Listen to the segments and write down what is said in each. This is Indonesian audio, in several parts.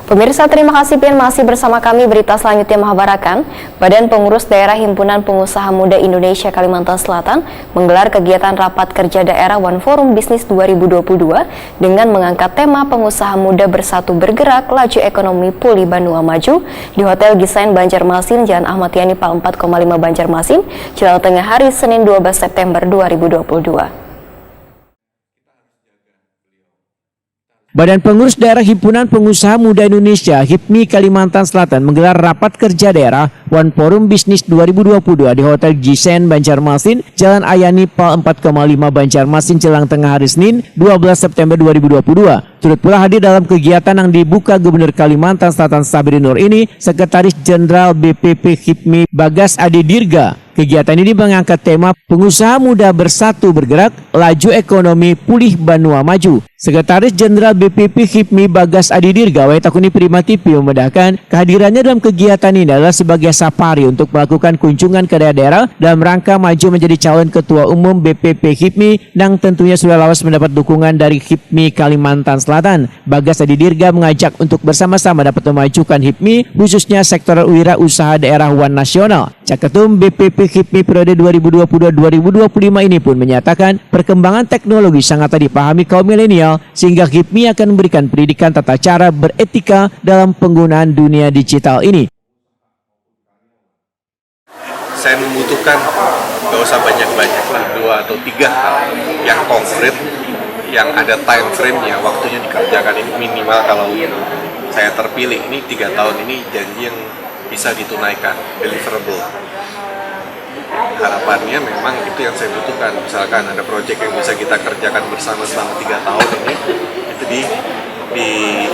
Pemirsa, terima kasih Pian masih bersama kami. Berita selanjutnya mengabarkan, Badan Pengurus Daerah Himpunan Pengusaha Muda Indonesia Kalimantan Selatan menggelar kegiatan Rapat Kerja Daerah One Forum Bisnis 2022 dengan mengangkat tema Pengusaha Muda Bersatu Bergerak Laju Ekonomi Pulih Banua Maju di Hotel Gisain Banjarmasin, Jalan Ahmad Yani Pal 4,5 Banjarmasin, Jawa Tengah hari Senin 12 September 2022. Badan Pengurus Daerah Himpunan Pengusaha Muda Indonesia (HIPMI) Kalimantan Selatan menggelar Rapat Kerja Daerah One Forum Bisnis 2022 di Hotel Gisain Banjarmasin, Jalan Ayani Pal 4,5 Banjarmasin, Jelang Tengah hari Senin 12 September 2022. Turut pula hadir dalam kegiatan yang dibuka Gubernur Kalimantan Selatan Sabri Nur ini, Sekretaris Jenderal BPP HIPMI Bagas Adi Dirga. Kegiatan ini mengangkat tema Pengusaha Muda Bersatu Bergerak Laju Ekonomi Pulih Banua Maju. Sekretaris Jenderal BPP HIPMI Bagas Adi Dirga Takuni Prima TV membedakan kehadirannya dalam kegiatan ini adalah sebagai safari untuk melakukan kunjungan ke daerah-daerah dalam rangka maju menjadi calon Ketua Umum BPP HIPMI yang tentunya sudah lawas mendapat dukungan dari HIPMI Kalimantan Selatan. Bagas Adi Dirga mengajak untuk bersama-sama dapat memajukan HIPMI khususnya sektor wira usaha daerah One Nasional. Caketum BPP HIPMI periode 2022-2025 ini pun menyatakan perkembangan teknologi sangat dipahami kaum milenial sehingga HIPMI akan memberikan pendidikan tata cara beretika dalam penggunaan dunia digital ini. Saya membutuhkan gak usah banyak-banyak lah, 2 atau 3 hal yang konkret, yang ada time frame-nya, waktunya dikerjakan. Ini minimal kalau saya terpilih, ini 3 tahun ini janji yang bisa ditunaikan, deliverable. Harapannya memang itu yang saya butuhkan. Misalkan ada proyek yang bisa kita kerjakan bersama selama 3 tahun ini, itu di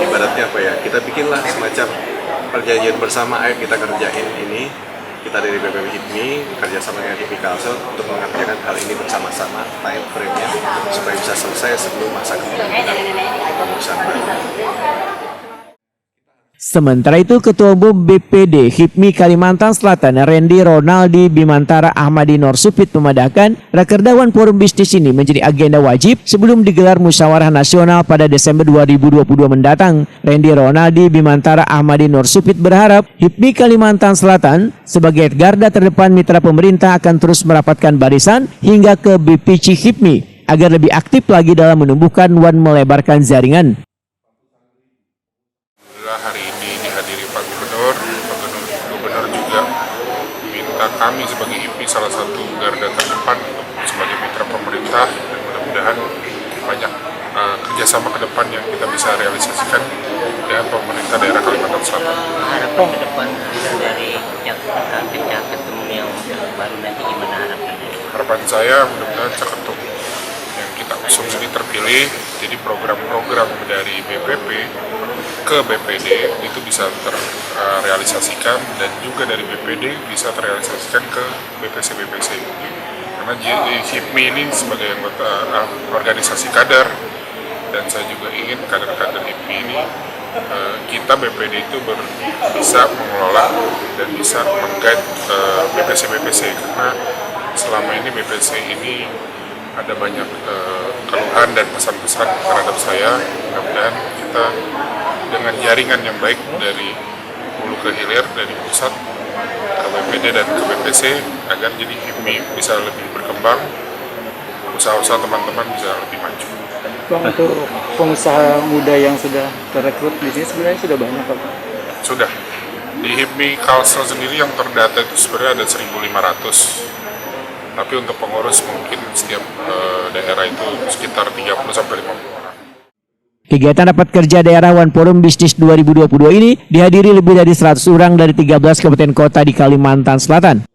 ibaratnya apa ya, kita bikinlah semacam perjanjian bersama, ayo kita kerjain ini, kita dari BPP HIPMI kerjasama dengan HIPMI Kalsel untuk mengerjakan hal ini bersama-sama, time frame-nya supaya bisa selesai sebelum masa kepemimpinan pengurusan baru. Sementara itu, Ketua Umum BPD HIPMI Kalimantan Selatan Randy Ronaldi Bimantara Ahmadi Norsupit memandangkan Rakerda One Forum Bisnis ini menjadi agenda wajib sebelum digelar musyawarah nasional pada Desember 2022 mendatang. Randy Ronaldi Bimantara Ahmadi Norsupit berharap HIPMI Kalimantan Selatan sebagai garda terdepan mitra pemerintah akan terus merapatkan barisan hingga ke BPC HIPMI agar lebih aktif lagi dalam menumbuhkan One melebarkan jaringan. Hari ini dihadiri Pak Gubernur juga minta kami sebagai HIPMI salah satu garda terdepan sebagai mitra pemerintah, dan mudah-mudahan banyak kerjasama ke depan yang kita bisa realisasikan dengan pemerintah daerah Kalimantan Selatan. Harapan ke depan dari Caketum yang baru nanti gimana harapannya? Harapan saya mudah-mudahan Caketum yang kita usung ini terpilih, jadi program-program dari BPP ke BPD itu bisa terrealisasikan, dan juga dari BPD bisa terrealisasikan ke BPC. Karena HIPMI ini sebagai anggota organisasi kader, dan saya juga ingin kader-kader HIPMI ini kita BPD itu bisa mengelola dan bisa meng-guide BPC, karena selama ini BPC ini ada banyak keluhan dan pesan-pesan terhadap saya. Mudah-mudahan kita dengan jaringan yang baik dari hulu ke hilir, dari pusat ke BPD dan ke BPC, agar jadi HIPMI bisa lebih berkembang, usaha-usaha teman-teman bisa lebih maju. Bang, untuk pengusaha muda yang sudah terekrut di sini sebenarnya sudah banyak, Pak? Sudah. Di HIPMI Kalsel sendiri yang terdata itu sebenarnya ada 1.500. Tapi untuk pengurus mungkin setiap daerah itu sekitar 30-50 orang. Kegiatan Rapat Kerja Daerah One Forum Bisnis 2022 ini dihadiri lebih dari 100 orang dari 13 kabupaten kota di Kalimantan Selatan.